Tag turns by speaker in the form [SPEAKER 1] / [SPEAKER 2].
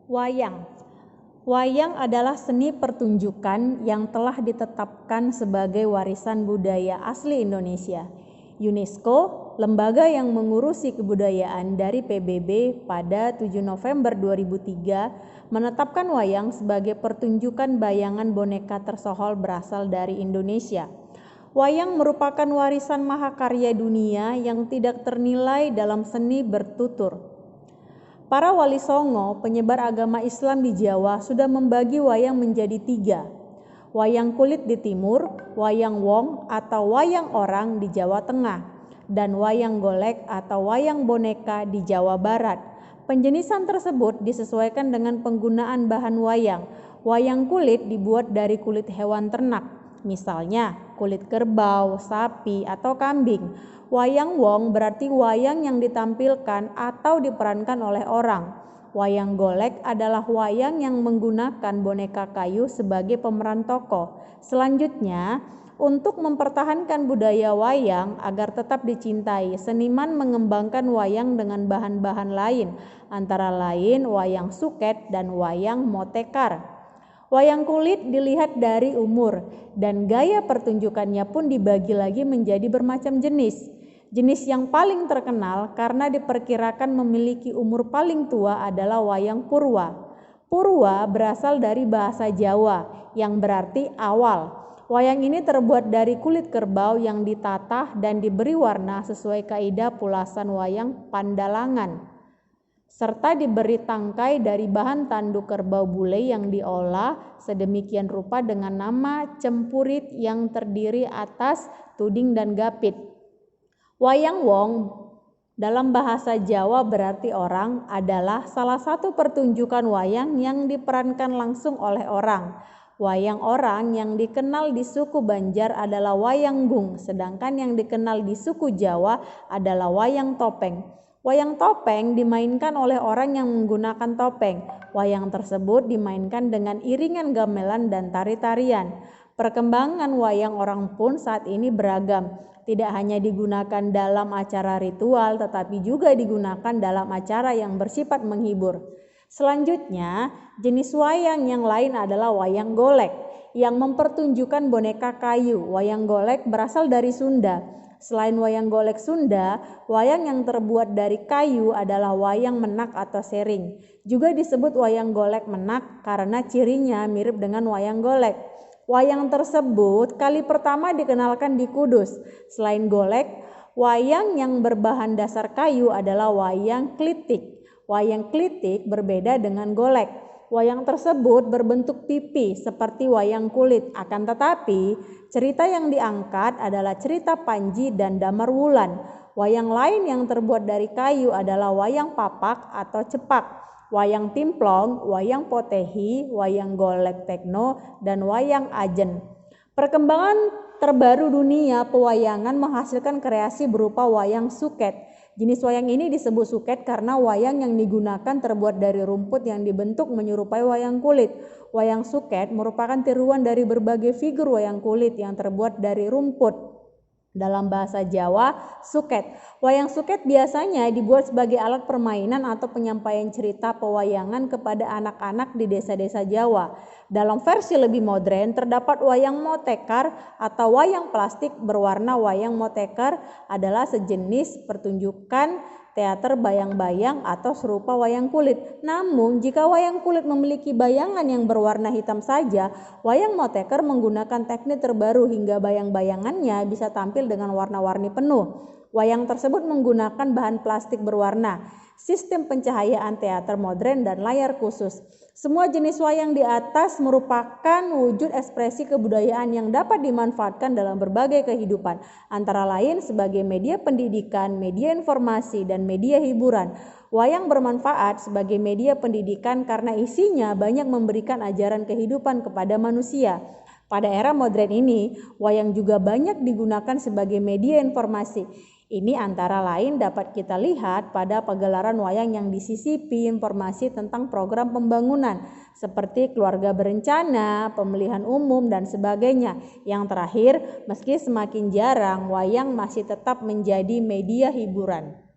[SPEAKER 1] Wayang. Wayang adalah seni pertunjukan yang telah ditetapkan sebagai warisan budaya asli Indonesia. UNESCO, lembaga yang mengurusi kebudayaan dari PBB pada 7 November 2003, menetapkan wayang sebagai pertunjukan bayangan boneka tersohor berasal dari Indonesia. Wayang merupakan warisan mahakarya dunia yang tidak ternilai dalam seni bertutur. Para wali songo, penyebar agama Islam di Jawa, sudah membagi wayang menjadi 3. Wayang kulit di timur, wayang wong atau wayang orang di Jawa Tengah, dan wayang golek atau wayang boneka di Jawa Barat. Penjenisan tersebut disesuaikan dengan penggunaan bahan wayang. Wayang kulit dibuat dari kulit hewan ternak, misalnya kulit kerbau, sapi, atau kambing. Wayang wong berarti wayang yang ditampilkan atau diperankan oleh orang. Wayang golek adalah wayang yang menggunakan boneka kayu sebagai pemeran tokoh. Selanjutnya, untuk mempertahankan budaya wayang agar tetap dicintai, seniman mengembangkan wayang dengan bahan-bahan lain, antara lain wayang suket dan wayang motekar. Wayang kulit dilihat dari umur, dan gaya pertunjukannya pun dibagi lagi menjadi bermacam jenis. Jenis yang paling terkenal karena diperkirakan memiliki umur paling tua adalah wayang purwa. Purwa berasal dari bahasa Jawa yang berarti awal. Wayang ini terbuat dari kulit kerbau yang ditatah dan diberi warna sesuai kaidah pulasan wayang Pandalangan, serta diberi tangkai dari bahan tanduk kerbau bule yang diolah sedemikian rupa dengan nama cempurit yang terdiri atas tuding dan gapit. Wayang wong dalam bahasa Jawa berarti orang adalah salah satu pertunjukan wayang yang diperankan langsung oleh orang. Wayang orang yang dikenal di suku Banjar adalah wayang gung, sedangkan yang dikenal di suku Jawa adalah wayang topeng. Wayang topeng dimainkan oleh orang yang menggunakan topeng. Wayang tersebut dimainkan dengan iringan gamelan dan tari-tarian. Perkembangan wayang orang pun saat ini beragam. Tidak hanya digunakan dalam acara ritual, tetapi juga digunakan dalam acara yang bersifat menghibur. Selanjutnya, jenis wayang yang lain adalah wayang golek, yang mempertunjukkan boneka kayu. Wayang golek berasal dari Sunda. Selain wayang golek Sunda, wayang yang terbuat dari kayu adalah wayang menak atau sering. Juga disebut wayang golek menak karena cirinya mirip dengan wayang golek. Wayang tersebut kali pertama dikenalkan di Kudus. Selain golek, wayang yang berbahan dasar kayu adalah wayang klitik. Wayang klitik berbeda dengan golek. Wayang tersebut berbentuk pipi seperti wayang kulit. Akan tetapi, cerita yang diangkat adalah cerita Panji dan Damarwulan. Wayang lain yang terbuat dari kayu adalah wayang papak atau cepak, wayang timplong, wayang potehi, wayang golek tekno, dan wayang ajen. Perkembangan terbaru dunia pewayangan menghasilkan kreasi berupa wayang suket. Jenis wayang ini disebut suket karena wayang yang digunakan terbuat dari rumput yang dibentuk menyerupai wayang kulit. Wayang suket merupakan tiruan dari berbagai figur wayang kulit yang terbuat dari rumput. Dalam bahasa Jawa, suket. Wayang suket biasanya dibuat sebagai alat permainan atau penyampaian cerita pewayangan kepada anak-anak di desa-desa Jawa. Dalam versi lebih modern terdapat wayang motekar atau wayang plastik berwarna. Wayang motekar adalah sejenis pertunjukan teater bayang-bayang atau serupa wayang kulit. Namun jika wayang kulit memiliki bayangan yang berwarna hitam saja, wayang motekar menggunakan teknik terbaru hingga bayang-bayangannya bisa tampil dengan warna-warni penuh. Wayang tersebut menggunakan bahan plastik berwarna, sistem pencahayaan teater modern, dan layar khusus. Semua jenis wayang di atas merupakan wujud ekspresi kebudayaan yang dapat dimanfaatkan dalam berbagai kehidupan, antara lain sebagai media pendidikan, media informasi, dan media hiburan. Wayang bermanfaat sebagai media pendidikan karena isinya banyak memberikan ajaran kehidupan kepada manusia. Pada era modern ini, wayang juga banyak digunakan sebagai media informasi. Ini antara lain dapat kita lihat pada pagelaran wayang yang disisipi informasi tentang program pembangunan seperti keluarga berencana, pemilihan umum, dan sebagainya. Yang terakhir, meski semakin jarang, wayang masih tetap menjadi media hiburan.